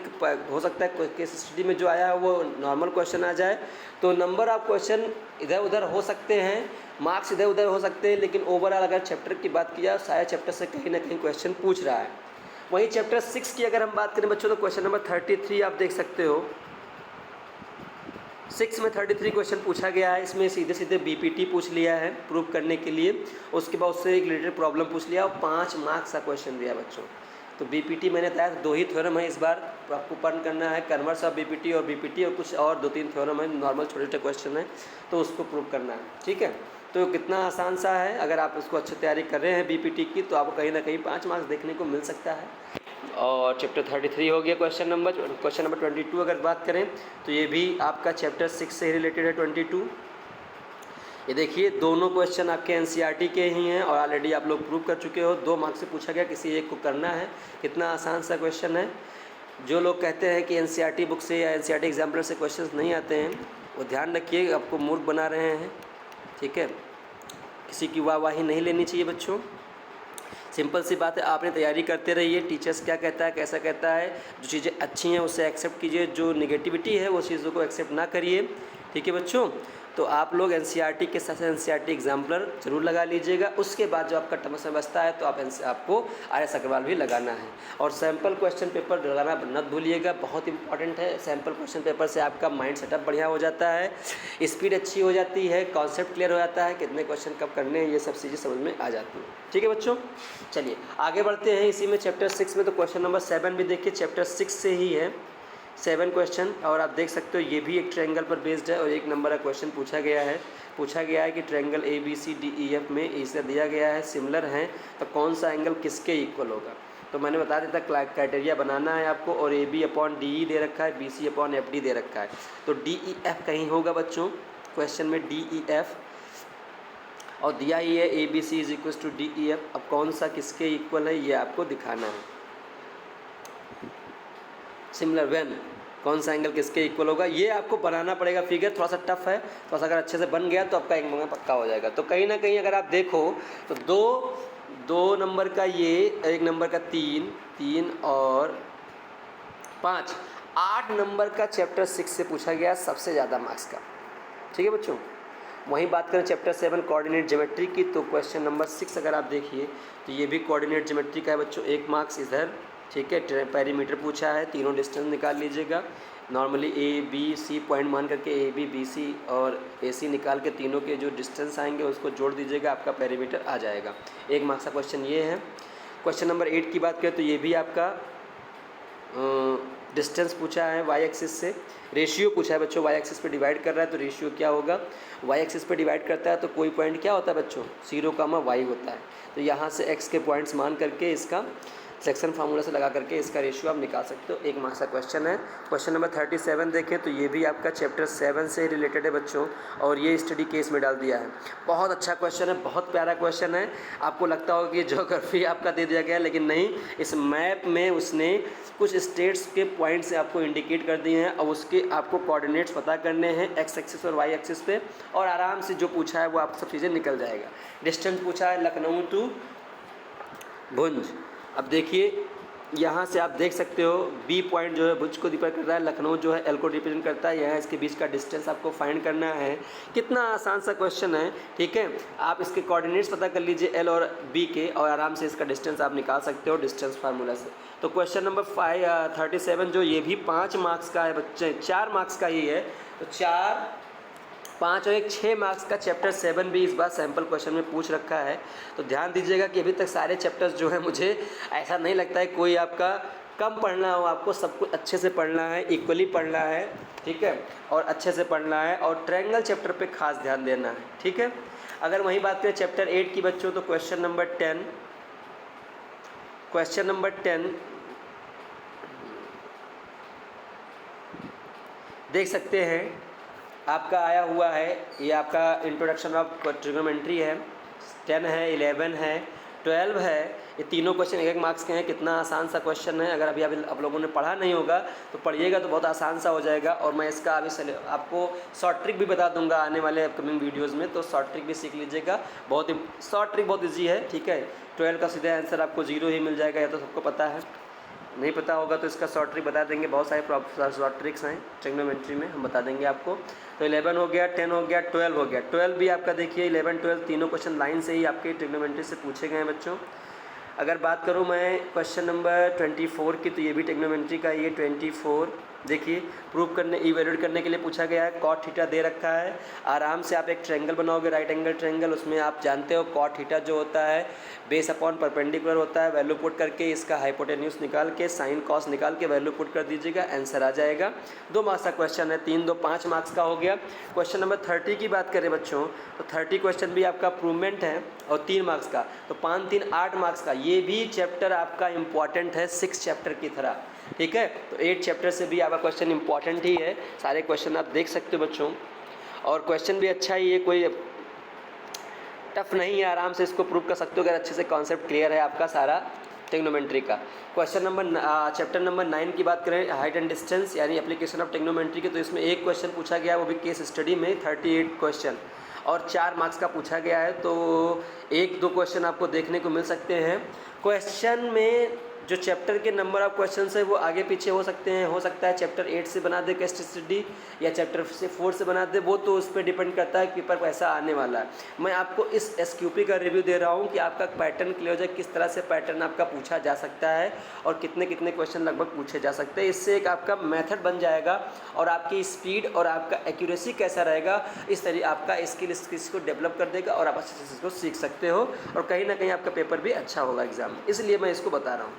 हो सकता है केस स्टडी में जो आया है वो नॉर्मल क्वेश्चन आ जाए, तो नंबर ऑफ क्वेश्चन इधर उधर हो सकते हैं, मार्क्स इधर उधर हो सकते हैं, लेकिन ओवरऑल अगर चैप्टर की बात की जाए शायद चैप्टर से कहीं ना कहीं क्वेश्चन पूछ रहा है। वहीं चैप्टर 6 की अगर हम बात करें बच्चों, तो क्वेश्चन नंबर 33 आप देख सकते हो, 6 में 33 क्वेश्चन पूछा गया है। इसमें सीधे सीधे बीपीटी पूछ लिया है प्रूव करने के लिए, उसके बाद उससे एक रिलेटेड प्रॉब्लम पूछ लिया और 5 मार्क्स का क्वेश्चन दिया बच्चों। तो बीपीटी मैंने बताया 2 ही थ्योरम है इस बार आपको पढ़ करना है, कन्वर्स ऑफ बीपीटी और बीपीटी, और कुछ और 2-3 थ्योरम है, नॉर्मल छोटे छोटे क्वेश्चन है, तो उसको प्रूव करना है। ठीक है, तो कितना आसान सा है, अगर आप उसको अच्छी तैयारी कर रहे हैं बीपीटी की तो आपको कहीं ना कहीं 5 मार्क्स देखने को मिल सकता है। और चैप्टर 33 हो गया। क्वेश्चन नंबर 22 अगर बात करें तो ये भी आपका चैप्टर 6 से रिलेटेड है 22। ये देखिए दोनों क्वेश्चन आपके एनसीईआरटी के ही हैं और ऑलरेडी आप लोग प्रूव कर चुके हो, 2 मार्क्स से पूछा गया, किसी एक को करना है। कितना आसान सा क्वेश्चन है। जो लोग कहते हैं कि एनसीईआरटी बुक से या एनसीईआरटी एग्जाम्पलर से क्वेश्चंस नहीं आते हैं, वो ध्यान रखिए, आपको मूर्ख बना रहे हैं। ठीक है, किसी की वाहवाही नहीं लेनी चाहिए बच्चों। सिंपल सी बात है, आपने तैयारी करते रहिए, टीचर्स क्या कहता है कैसा कहता है, जो चीज़ें अच्छी हैं उसे एक्सेप्ट कीजिए, जो निगेटिविटी है वो चीज़ों को एक्सेप्ट ना करिए। ठीक है बच्चों, तो आप लोग एनसीईआरटी के साथ एनसीईआरटी एग्जाम्पलर जरूर लगा लीजिएगा। उसके बाद जो आपका टर्म समय बचता है तो आपको आर.एस. अग्रवाल भी लगाना है। और सैम्पल क्वेश्चन पेपर लगाना मत भूलिएगा, बहुत इंपॉर्टेंट है। सैम्पल क्वेश्चन पेपर से आपका माइंड सेटअप बढ़िया हो जाता है, स्पीड अच्छी हो जाती है, कॉन्सेप्ट क्लियर हो जाता है, कितने क्वेश्चन कब करने हैं ये सब चीज़ें समझ में आ जाती हैं। ठीक है बच्चों, चलिए आगे बढ़ते हैं। इसी में चैप्टर 6 में तो क्वेश्चन नंबर 7 भी देखिए चैप्टर 6 से ही है। 7 क्वेश्चन, और आप देख सकते हो ये भी एक ट्रायंगल पर बेस्ड है और 1 नंबर का क्वेश्चन पूछा गया है कि ट्रायंगल ABCDEF में इसे दिया गया है सिमिलर हैं तो कौन सा एंगल किसके इक्वल होगा। तो मैंने बता देता क्राइटेरिया बनाना है आपको, और AB/DE दे रखा है, BC/FD दे रखा है, तो DEF कहीं होगा बच्चों क्वेश्चन में, DEF, और दिया ही है ABC = DEF। अब कौन सा किसके इक्वल है ये आपको दिखाना है। सिमिलर व्हेन, कौन सा एंगल किसके इक्वल होगा ये आपको बनाना पड़ेगा। फिगर थोड़ा सा टफ है, थोड़ा सा अगर अच्छे से बन गया तो आपका एक मंगा पक्का हो जाएगा। तो कहीं ना कहीं अगर आप देखो तो दो नंबर का ये, 1 नंबर का 3 और 5, 8 नंबर का चैप्टर 6 से पूछा गया सबसे ज़्यादा मार्क्स का। ठीक है बच्चों, वहीं बात करें चैप्टर 7 कोऑर्डिनेट ज्योमेट्री की, तो क्वेश्चन नंबर 6 अगर आप देखिए तो ये भी कोऑर्डिनेट ज्योमेट्री का है बच्चों। 1 मार्क्स इधर, ठीक है, पेरीमीटर पूछा है, तीनों डिस्टेंस निकाल लीजिएगा। नॉर्मली ABC पॉइंट मान करके AB BC और AC निकाल के तीनों के जो डिस्टेंस आएंगे उसको जोड़ दीजिएगा, आपका पेरीमीटर आ जाएगा। 1 मार्क्स का क्वेश्चन ये है। क्वेश्चन नंबर 8 की बात करें तो ये भी आपका डिस्टेंस पूछा है वाई एक्सिस से, रेशियो पूछा है बच्चों, वाई एक्सिस पे डिवाइड कर रहा है तो रेशियो क्या होगा, वाई एक्सिस पे डिवाइड करता है तो कोई पॉइंट क्या होता है बच्चों, 0, y होता है। तो यहाँ से x के पॉइंट्स मान करके इसका सेक्शन फार्मूला से लगा करके इसका रेशियो आप निकाल सकते हो। 1 मार्क्स का क्वेश्चन है। क्वेश्चन नंबर 37 देखें तो ये भी आपका चैप्टर 7 से रिलेटेड है बच्चों, और ये स्टडी केस में डाल दिया है। बहुत अच्छा क्वेश्चन है, बहुत प्यारा क्वेश्चन है। आपको लगता होगा कि ज्योग्राफी आपका दे दिया गया है, लेकिन नहीं, इस मैप में उसने कुछ स्टेट्स के पॉइंट्स आपको इंडिकेट कर दिए हैं और उसके आपको कोऑर्डिनेट्स पता करने हैं एक्स एक्सिस और वाई एक्सिस पे, और आराम से जो पूछा है वो आप सब चीज़ें निकल जाएगा। डिस्टेंस पूछा है लखनऊ टू भुज। अब देखिए यहाँ से आप देख सकते हो बी पॉइंट जो है भुज को रिप्रेजेंट कर रहा है, लखनऊ जो है एल को रिप्रेजेंट करता है। यहाँ इसके बीच का डिस्टेंस आपको फाइंड करना है। कितना आसान सा क्वेश्चन है, ठीक है। आप इसके कोऑर्डिनेट्स पता कर लीजिए एल और बी के, और आराम से इसका डिस्टेंस आप निकाल सकते हो डिस्टेंस फार्मूला से। तो क्वेश्चन नंबर 37 जो ये भी 5 मार्क्स का है बच्चे, 4 मार्क्स का ही है, तो 4, 5 और 1 6 मार्क्स का चैप्टर 7 भी इस बार सैम्पल क्वेश्चन में पूछ रखा है। तो ध्यान दीजिएगा कि अभी तक सारे चैप्टर्स जो है, मुझे ऐसा नहीं लगता है कोई आपका कम पढ़ना हो, आपको सब कुछ अच्छे से पढ़ना है, इक्वली पढ़ना है, ठीक है, और अच्छे से पढ़ना है, और ट्रायंगल चैप्टर पे खास ध्यान देना है, ठीक है। अगर वहीं बात करें चैप्टर 8 की बच्चों, तो क्वेश्चन नंबर 10 देख सकते हैं आपका आया हुआ है। ये आपका इंट्रोडक्शन ऑफ ट्रिग्नोमेट्री है, 10 है, 11 है, 12 है। ये तीनों क्वेश्चन 1 मार्क्स के हैं। कितना आसान सा क्वेश्चन है, अगर अभी आप लोगों ने पढ़ा नहीं होगा तो पढ़िएगा तो बहुत आसान सा हो जाएगा। और मैं इसका अभी आपको शॉर्ट ट्रिक भी बता दूंगा आने वाले अपकमिंग वीडियोज़ में, तो शॉर्ट ट्रिक भी सीख लीजिएगा। बहुत शॉर्ट ट्रिक बहुत ईजी है, ठीक है। 12 का सीधा आंसर आपको 0 ही मिल जाएगा, या तो सबको पता है, नहीं पता होगा तो इसका शॉर्ट ट्रिक बता देंगे। बहुत सारे शॉर्ट ट्रिक्स हैं ट्रिग्नोमेट्री में, हम बता देंगे आपको। तो 11 हो गया, 10 हो गया, 12 हो गया। 12 भी आपका देखिए 11, 12 तीनों क्वेश्चन लाइन से ही आपके ट्रिग्नोमेट्री से पूछे गए हैं बच्चों। अगर बात करूं मैं क्वेश्चन नंबर 24 की, तो ये भी ट्रिग्नोमेट्री का, ये 24 देखिए प्रूव करने, इवेल्यूएट करने के लिए पूछा गया है। कॉट थीटा दे रखा है, आराम से आप एक ट्रायंगल बनाओगे, राइट एंगल ट्रायंगल। उसमें आप जानते हो कॉट थीटा जो होता है बेस अपॉन परपेंडिकुलर होता है। वैल्यू पुट करके इसका हाइपोटेन्यूज निकाल के साइन कॉस निकाल के वैल्यू पुट कर दीजिएगा, आंसर आ जाएगा। 2 मार्क्स का क्वेश्चन है, 3 2 5 मार्क्स का हो गया। क्वेश्चन नंबर 30 की बात करें बच्चों, तो 30 क्वेश्चन भी आपका प्रूवमेंट है और 3 मार्क्स का, तो 5 3 8 मार्क्स का। ये भी चैप्टर आपका इंपॉर्टेंट है 6 चैप्टर की तरह, ठीक है। तो 8 चैप्टर से भी आपका क्वेश्चन इंपॉर्टेंट ही है। सारे क्वेश्चन आप देख सकते हो बच्चों, और क्वेश्चन भी अच्छा ही है, कोई टफ नहीं है, आराम से इसको प्रूव कर सकते हो अगर अच्छे से कॉन्सेप्ट क्लियर है आपका सारा ट्रिग्नोमेट्री का। क्वेश्चन नंबर चैप्टर नंबर 9 की बात करें, हाइट एंड डिस्टेंस यानी एप्लीकेशन ऑफ ट्रिग्नोमेट्री की, तो इसमें 1 क्वेश्चन पूछा गया, वो भी केस स्टडी में 38 क्वेश्चन और 4 मार्क्स का पूछा गया है। तो 1-2 क्वेश्चन आपको देखने को मिल सकते हैं। क्वेश्चन में जो चैप्टर के नंबर ऑफ क्वेश्चन है वो आगे पीछे हो सकते हैं, हो सकता है चैप्टर 8 से बना दे केस स्टडी या चैप्टर 4 से बना दे, वो तो उस पर डिपेंड करता है पेपर कैसा आने वाला है। मैं आपको इस SQP का रिव्यू दे रहा हूँ कि आपका पैटर्न क्लियर हो जाए, किस तरह से पैटर्न आपका पूछा जा सकता है और कितने कितने क्वेश्चन लगभग पूछे जा सकते हैं। इससे एक आपका मेथड बन जाएगा और आपकी स्पीड और आपका एक्यूरेसी कैसा रहेगा, इस तरीके आपका स्किल्स को डेवलप कर देगा और आप अच्छे से इसको सीख सकते हो और कहीं ना कहीं आपका पेपर भी अच्छा होगा एग्जाम में, इसलिए मैं इसको बता रहा हूँ।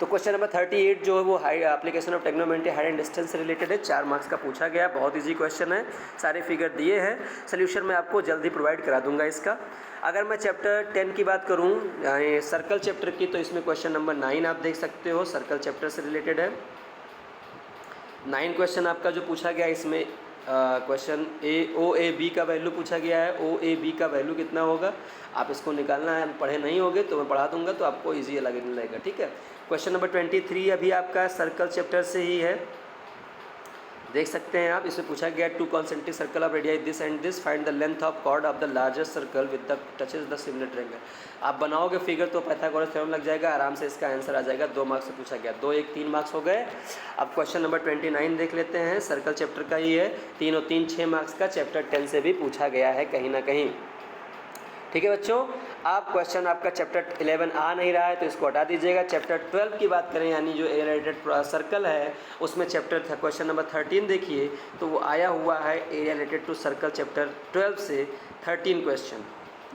तो क्वेश्चन नंबर 38 जो है वो high application of टेक्नोमेट्री height and distance से रिलेटेड है, 4 मार्क्स का पूछा गया, बहुत इजी क्वेश्चन है, सारे फिगर दिए हैं, सोल्यूशन मैं आपको जल्दी प्रोवाइड करा दूंगा इसका। अगर मैं चैप्टर 10 की बात करूं यानी सर्कल चैप्टर की, तो इसमें क्वेश्चन नंबर 9 आप देख सकते हो, सर्कल चैप्टर से रिलेटेड है। 9 क्वेश्चन आपका जो पूछा गया इसमें क्वेश्चन OAB का वैल्यू पूछा गया है। OAB का वैल्यू कितना होगा आप इसको निकालना है, पढ़े नहीं होगे तो मैं पढ़ा दूंगा तो आपको ईजी लगने लगेगा, ठीक है। क्वेश्चन नंबर 23 अभी आपका सर्कल चैप्टर से ही है, देख सकते हैं आप। इसमें पूछा गया two concentric circle of radius this and this, find the length of chord of the largest circle with the touches the similar triangle. आप बनाओगे फिगर तो पाइथागोरस थ्योरम लग जाएगा, आराम से इसका आंसर आ जाएगा। 2 मार्क्स से पूछा गया, 2 1 3 मार्क्स हो गए। अब क्वेश्चन नंबर 29 देख लेते हैं, सर्कल चैप्टर का ही है, 3 और 3 6 मार्क्स का, चैप्टर 10 से भी पूछा गया है कहीं ना कहीं, ठीक है बच्चों। आप क्वेश्चन आपका चैप्टर 11 आ नहीं रहा है तो इसको हटा दीजिएगा। चैप्टर 12 की बात करें यानी जो एरिया रिलेटेड सर्कल है उसमें चैप्टर था क्वेश्चन नंबर 13 देखिए, तो वो आया हुआ है area related to circle chapter 12 से 13 क्वेश्चन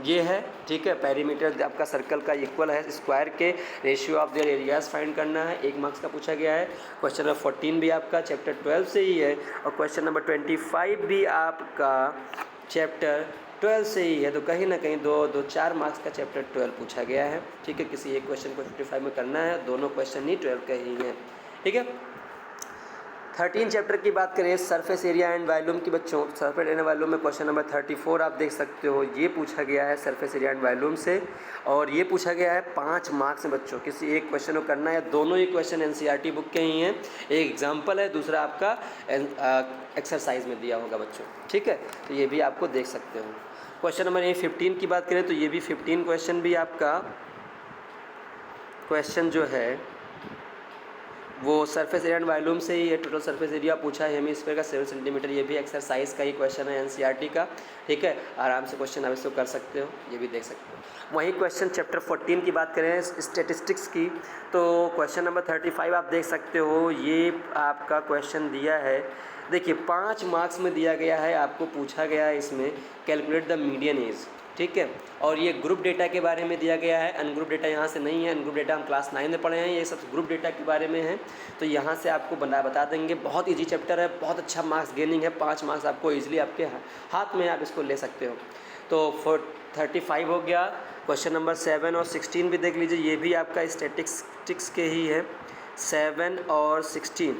ये है, ठीक है। पेरीमीटर आपका सर्कल का इक्वल है स्क्वायर के, ratio of their areas find करना है, 1 मार्क्स का पूछा गया है। क्वेश्चन नंबर 14 भी आपका चैप्टर 12 से ही है और क्वेश्चन नंबर 25 भी आपका चैप्टर 12 से ही है, तो कहीं ना कहीं 4 मार्क्स का चैप्टर 12 पूछा गया है, ठीक है। किसी एक क्वेश्चन को 55 में करना है, दोनों क्वेश्चन ही 12 के ही हैं, ठीक है। 13 चैप्टर की बात करें सरफेस एरिया एंड वॉल्यूम की बच्चों, सरफेस एरिया वॉल्यूम में क्वेश्चन नंबर 34 आप देख सकते हो, ये पूछा गया है सरफेस एरिया एंड वॉल्यूम से, और ये पूछा गया है 5 मार्क्स में बच्चों। किसी एक क्वेश्चन को करना है, दोनों ही क्वेश्चन NCERT बुक के ही हैं, एक एग्जाम्पल है, दूसरा आपका एक्सरसाइज में दिया होगा बच्चों, ठीक है। तो ये भी आपको देख सकते हो। क्वेश्चन नंबर 15 की बात करें तो ये भी 15 क्वेश्चन भी आपका क्वेश्चन जो है वो सरफेस एरिया एंड वॉल्यूम से ही है। टोटल सरफेस एरिया पूछा है हेमिस्फीयर का 7 सेंटीमीटर, ये भी एक्सरसाइज का ही क्वेश्चन है NCERT का, ठीक है। आराम से क्वेश्चन आप इसको कर सकते हो, ये भी देख सकते हो। वहीं क्वेश्चन चैप्टर 14 की बात करें स्टेटिस्टिक्स की, तो क्वेश्चन नंबर 35 आप देख सकते हो, ये आपका क्वेश्चन दिया है, देखिए 5 मार्क्स में दिया गया है, आपको पूछा गया है इसमें कैलकुलेट द मीडियन एज, ठीक है। और ये ग्रुप डेटा के बारे में दिया गया है, अनग्रुप डेटा यहाँ से नहीं है, अनग्रुप डेटा हम क्लास 9 में पढ़े हैं, ये सब ग्रुप डेटा के बारे में है, तो यहाँ से आपको बता देंगे। बहुत इजी चैप्टर है, बहुत अच्छा मार्क्स गेनिंग है, 5 मार्क्स आपको ईजिली आपके हाथ में आप इसको ले सकते हो। तो 35 हो गया। क्वेश्चन नंबर 7 और 16 भी देख लीजिए, ये भी आपका स्टैटिस्टिक्स के ही है, 7 और 16।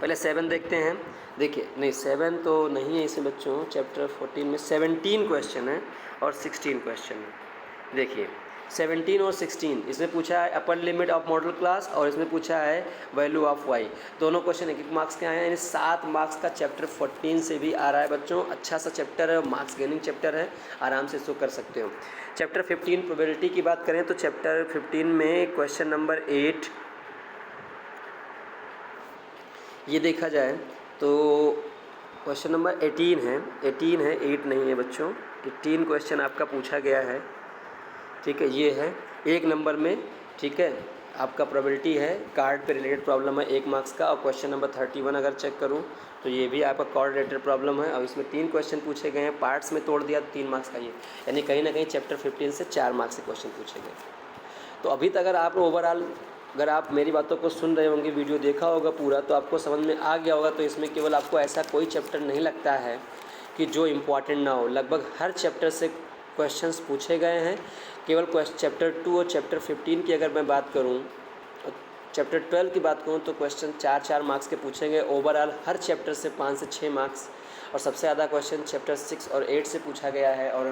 पहले 7 देखते हैं, देखिए नहीं 7 तो नहीं है इसमें बच्चों, चैप्टर 14 में 17 क्वेश्चन है और 16 क्वेश्चन है। देखिए 17 और 16 इसमें पूछा है upper limit of model class और इसमें पूछा है वैल्यू ऑफ y, दोनों क्वेश्चन 1-1 मार्क्स के आए हैं, यानी 7 मार्क्स का चैप्टर 14 से भी आ रहा है बच्चों। अच्छा सा चैप्टर है, मार्क्स गेनिंग चैप्टर है, आराम से इसको कर सकते हो। चैप्टर 15 प्रोबेबिलिटी की बात करें तो चैप्टर 15 में क्वेश्चन नंबर 8 ये देखा जाए तो क्वेश्चन नंबर 18 है, 8 नहीं है बच्चों, 18 क्वेश्चन आपका पूछा गया है, ठीक है। ये है 1 नंबर में, ठीक है। आपका प्रोबेबिलिटी है, कार्ड पे रिलेटेड प्रॉब्लम है 1 मार्क्स का। और क्वेश्चन नंबर 31 अगर चेक करूं तो ये भी आपका कार्ड रिलेटेड प्रॉब्लम है, और इसमें 3 क्वेश्चन पूछे गए हैं, पार्ट्स में तोड़ दिया 3 मार्क्स का ये, यानी कहीं ना कहीं चैप्टर 15 से 4 मार्क्स के क्वेश्चन पूछे गए। तो अभी तक अगर आप ओवरऑल अगर आप मेरी बातों को सुन रहे होंगे, वीडियो देखा होगा पूरा, तो आपको समझ में आ गया होगा। तो इसमें केवल आपको ऐसा कोई चैप्टर नहीं लगता है कि जो इम्पॉर्टेंट ना हो, लगभग हर चैप्टर से क्वेश्चंस पूछे गए हैं। केवल चैप्टर 2 और चैप्टर 15 की अगर मैं बात करूं, चैप्टर 12 की बात करूं तो क्वेश्चन 4-4 मार्क्स के पूछेंगे ओवरऑल हर चैप्टर से 5 से 6 मार्क्स, और सबसे ज़्यादा क्वेश्चन चैप्टर 6 और 8 से पूछा गया है, और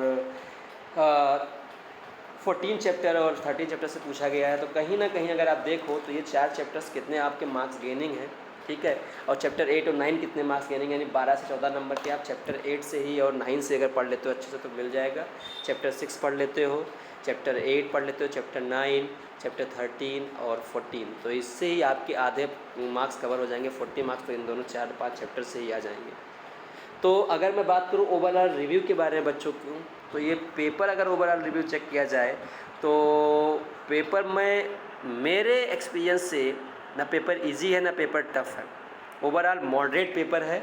14 चैप्टर और 13 चैप्टर से पूछा गया है। तो कहीं ना कहीं अगर आप देखो तो ये 4 चैप्टर्स कितने आपके मार्क्स गेनिंग है, ठीक है। और चैप्टर 8 और 9 कितने मार्क्स गेनिंग, यानी 12 से 14 नंबर के आप चैप्टर 8 से ही और 9 से अगर पढ़ लेते हो अच्छे से तो मिल जाएगा। चैप्टर 6 पढ़ लेते हो, चैप्टर 8 पढ़ लेते हो, चैप्टर 9, चैप्टर 13 और 14, तो इससे ही आपके आधे मार्क्स कवर हो जाएंगे। 40 मार्क्स तो इन दोनों 4-5 चैप्टर से ही आ जाएंगे। तो अगर मैं बात करूं ओवरऑल रिव्यू के बारे में बच्चों की, तो ये पेपर अगर ओवरऑल रिव्यू चेक किया जाए तो पेपर में मेरे एक्सपीरियंस से ना पेपर इजी है ना पेपर टफ है, ओवरऑल मॉडरेट पेपर है।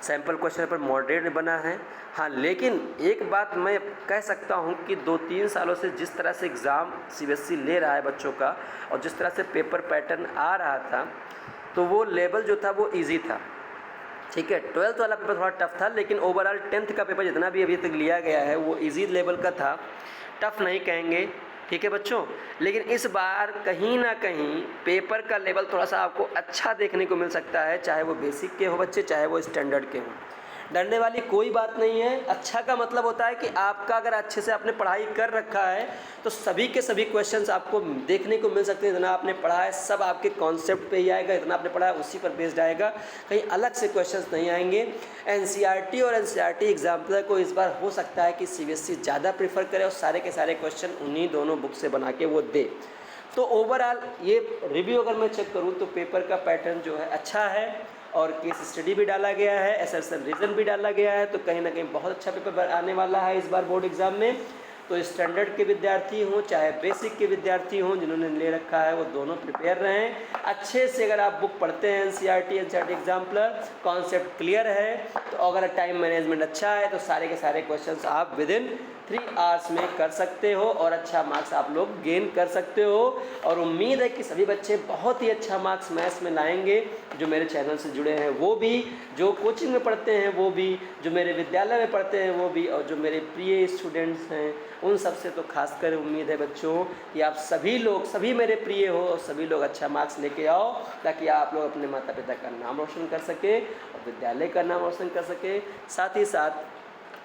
सैम्पल क्वेश्चन पेपर मॉडरेट बना है। हाँ, लेकिन एक बात मैं कह सकता हूँ कि 2-3 सालों से जिस तरह से एग्ज़ाम सीबीएसई ले रहा है बच्चों का और जिस तरह से पेपर पैटर्न आ रहा था, तो वो लेवल जो था वो ईजी था। ठीक है, 12th वाला पेपर थोड़ा टफ था, लेकिन ओवरऑल 10th का पेपर जितना भी अभी तक लिया गया है वो ईजी लेवल का था, टफ नहीं कहेंगे। ठीक है बच्चों, लेकिन इस बार कहीं ना कहीं पेपर का लेवल थोड़ा सा आपको अच्छा देखने को मिल सकता है, चाहे वो बेसिक के हो बच्चे, चाहे वो स्टैंडर्ड के हों। डरने वाली कोई बात नहीं है। अच्छा का मतलब होता है कि आपका अगर अच्छे से आपने पढ़ाई कर रखा है तो सभी के सभी क्वेश्चंस आपको देखने को मिल सकते हैं। इतना आपने पढ़ा है सब आपके कॉन्सेप्ट पे ही आएगा, इतना आपने पढ़ा है उसी पर बेस्ड आएगा, कहीं अलग से क्वेश्चंस नहीं आएंगे। एनसीईआरटी और एनसीईआरटी एग्जाम्पलर को इस बार हो सकता है कि सीबीएसई ज़्यादा प्रीफर करे और सारे के सारे क्वेश्चन उन्हीं दोनों बुक से बना के वो दे। तो ओवरऑल ये रिव्यू अगर मैं चेक करूँ तो पेपर का पैटर्न जो है अच्छा है और केस स्टडी भी डाला गया है, एसएसएल रीजन भी डाला गया है, तो कहीं ना कहीं बहुत अच्छा पेपर आने वाला है इस बार बोर्ड एग्ज़ाम में। तो स्टैंडर्ड के विद्यार्थी हों चाहे बेसिक के विद्यार्थी हों, जिन्होंने ले रखा है वो दोनों प्रिपेयर रहें अच्छे से। अगर आप बुक पढ़ते हैं एनसीईआरटी एग्जाम्पलर, कॉन्सेप्ट क्लियर है, तो अगर टाइम मैनेजमेंट अच्छा है तो सारे के सारे क्वेश्चंस आप विदिन 3 आवर्स में कर सकते हो और अच्छा मार्क्स आप लोग गेन कर सकते हो। और उम्मीद है कि सभी बच्चे बहुत ही अच्छा मार्क्स मैथ्स में लाएंगे, जो मेरे चैनल से जुड़े हैं वो भी, जो कोचिंग में पढ़ते हैं वो भी, जो मेरे विद्यालय में पढ़ते हैं वो भी, और जो मेरे प्रिय स्टूडेंट्स हैं उन सब से तो खासकर उम्मीद है बच्चों कि आप सभी लोग, सभी मेरे प्रिय हो और सभी लोग अच्छा मार्क्स लेके आओ, ताकि आप लोग अपने माता पिता का नाम रोशन कर सके और विद्यालय का नाम रोशन कर सके। साथ ही साथ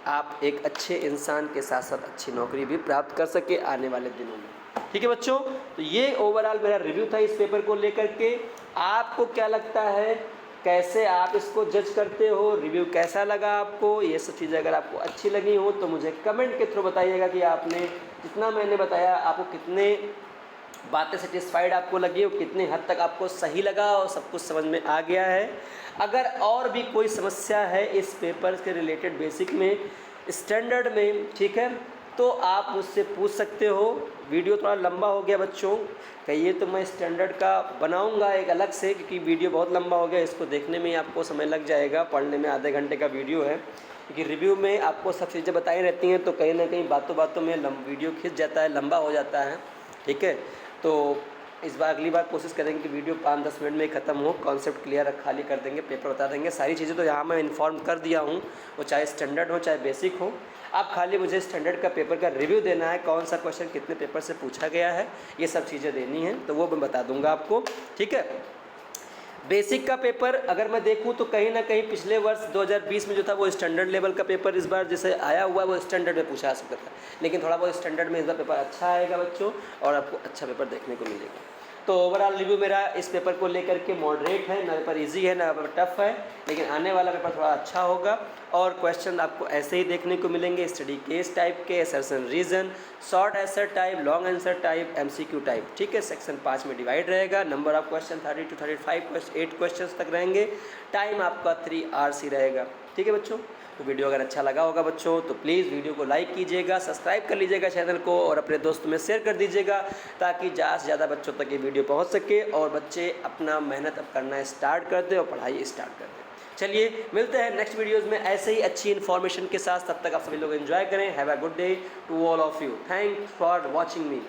आप एक अच्छे इंसान के साथ साथ अच्छी नौकरी भी प्राप्त कर सके आने वाले दिनों में। ठीक है बच्चों, तो ये ओवरऑल मेरा रिव्यू था इस पेपर को लेकर के। आपको क्या लगता है, कैसे आप इसको जज करते हो, रिव्यू कैसा लगा आपको? ये सब चीज़ें अगर आपको अच्छी लगी हो तो मुझे कमेंट के थ्रू बताइएगा कि आपने जितना मैंने बताया आपको कितने बातें सेटिस्फाइड आपको लगी और कितने हद तक आपको सही लगा और सब कुछ समझ में आ गया है। अगर और भी कोई समस्या है इस पेपर के रिलेटेड, बेसिक में, स्टैंडर्ड में, ठीक है, तो आप मुझसे पूछ सकते हो। वीडियो थोड़ा लंबा हो गया बच्चों, कहिए तो मैं स्टैंडर्ड का बनाऊंगा एक अलग से, क्योंकि वीडियो बहुत लंबा हो गया, इसको देखने में ही आपको समय लग जाएगा, पढ़ने में आधे घंटे का वीडियो है। क्योंकि रिव्यू में आपको सब चीज़ें बताई रहती हैं तो कहीं ना कहीं बातों बातों में वीडियो खिंच जाता है, लंबा हो जाता है। ठीक है, तो इस बार अगली बार कोशिश करेंगे कि वीडियो 5-10 मिनट में ही ख़त्म हो, कॉन्सेप्ट क्लियर खाली कर देंगे, पेपर बता देंगे, सारी चीज़ें तो यहाँ मैं इन्फॉर्म कर दिया हूँ, वो चाहे स्टैंडर्ड हो चाहे बेसिक हो। आप खाली मुझे स्टैंडर्ड का पेपर का रिव्यू देना है, कौन सा क्वेश्चन कितने पेपर से पूछा गया है, ये सब चीज़ें देनी है, तो वो मैं बता दूंगा आपको। ठीक है, बेसिक का पेपर अगर मैं देखूं तो कहीं ना कहीं पिछले वर्ष 2020 में जो था वो स्टैंडर्ड लेवल का पेपर इस बार जैसे आया हुआ है वो स्टैंडर्ड में पूछा जा सकता था, लेकिन थोड़ा बहुत स्टैंडर्ड में इस बार पेपर अच्छा आएगा बच्चों और आपको अच्छा पेपर देखने को मिलेगा। तो ओवरऑल रिव्यू मेरा इस पेपर को लेकर के मॉडरेट है, ना पेपर इजी है ना पेपर टफ है, लेकिन आने वाला पेपर थोड़ा अच्छा होगा और क्वेश्चन आपको ऐसे ही देखने को मिलेंगे, स्टडी केस टाइप के, assertion reason, short answer type, long answer type, MCQ type. ठीक है, सेक्शन 5 में डिवाइड रहेगा, number of question 30 to 35 8 question तक रहेंगे, टाइम आपका 3 आवर्स ही रहेगा। ठीक है बच्चों, तो वीडियो अगर अच्छा लगा होगा बच्चों तो प्लीज़ वीडियो को लाइक कीजिएगा, सब्सक्राइब कर लीजिएगा चैनल को और अपने दोस्तों में शेयर कर दीजिएगा, ताकि ज़्यादा से ज़्यादा बच्चों तक ये वीडियो पहुंच सके और बच्चे अपना मेहनत अब करना स्टार्ट कर दें और पढ़ाई स्टार्ट कर दें। चलिए मिलते हैं नेक्स्ट वीडियोज़ में ऐसे ही अच्छी इन्फॉर्मेशन के साथ, तब तक आप सभी लोग एंजॉय करें। Have a good day to all of you, thanks for watching me.